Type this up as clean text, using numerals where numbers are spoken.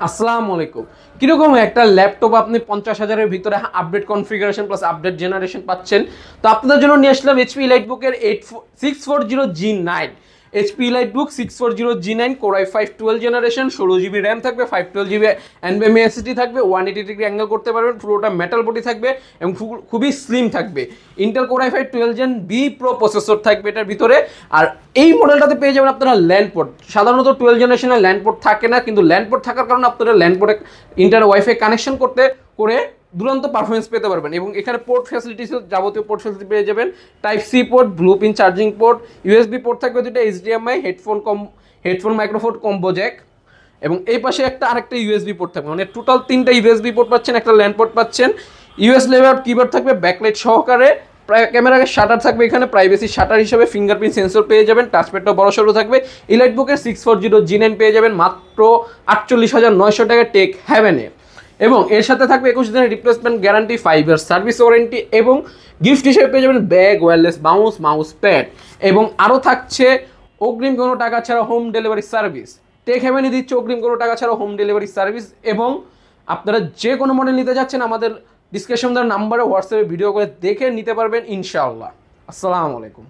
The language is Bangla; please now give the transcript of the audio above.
আসসালামু আলাইকুম। কিরকম একটা ল্যাপটপ আপনি 50,000-এর ভিতরে update configuration plus update generation পাচ্ছেন। তো আপনাদের জন্য নিয়ে আসলাম এইচপি ইলাইটবুকের 640G9। HP EliteBook 640G9 Core i5 12 generation, 16GB RAM থাকবে, 512GB NVMe SSD থাকবে, 180 ডিগ্রি অ্যাঙ্গেল করতে পারবেন, পুরোটা মেটাল বডি থাকবে এবং খুবই স্লিম থাকবে। Intel core i5 12 Gen B Pro processor থাকবে এটার ভিতরে। আর এই মডেলটাতে পেয়ে যাবেন আপনারা ল্যান্ড পোর্ট। সাধারণত 12 জেনারেশনের ল্যান্ড পোর্ট থাকে না, কিন্তু ল্যান্ড পোর্ট থাকার কারণে আপনারা ল্যান্ড পোর্টে ইন্টার ওয়াইফাই কানেকশন করে দুরন্ত পারফরমেন্স পেতে পারবেন। এবং এখানে পোর্ট ফ্যাসিলিটিস, যাবতীয় পোর্ট ফ্যাসিলিটি পেয়ে যাবেন। Type C port, blue pin charging port, USB port থাকবে দুটো, HDMI, headphone microphone combo jack, এবং এই পাশে আরেকটা ইউএসবি পোর্ট থাকবে। মানে টোটাল 3টা ইউএসবি পোর্ট পাচ্ছেন, একটা ল্যান্ড পোর্ট পাচ্ছেন। ইউএস লেআউট কিবোর্ড থাকবে ব্যাকলাইট সহকারে। ক্যামেরার শাটার থাকবে এখানে, প্রাইভেসি শাটার হিসেবে ফিঙ্গারপ্রিন্ট সেন্সর পেয়ে যাবেন। টাচপ্যাডটা বড় সড়ো থাকবে। ইলাইটবুকের 640G9 পেয়ে যাবেন মাত্র 48,900 টাকা টেক হ্যাভেনে। এবং এর সাথে থাকবে 21 দিনের replacement guarantee, 5 year service warranty, এবং গিফট হিসেবে পেয়ে যাবেন ব্যাগ, ওয়্যারলেস মাউস প্যাড, এবং আরও থাকছে অগ্রিম কোনো টাকা ছাড়া হোম ডেলিভারি সার্ভিস। টেক হ্যাভেনে দিচ্ছে অগ্রিম কোনো টাকা ছাড়া হোম ডেলিভারি সার্ভিস। এবং আপনারা যে কোনো মডেল নিতে যাচ্ছেন আমাদের ডিসক্রিপশন দেওয়ার নাম্বারে হোয়াটসঅ্যাপে ভিডিও করে দেখে নিতে পারবেন ইনশাআল্লাহ। আসসালামু আলাইকুম।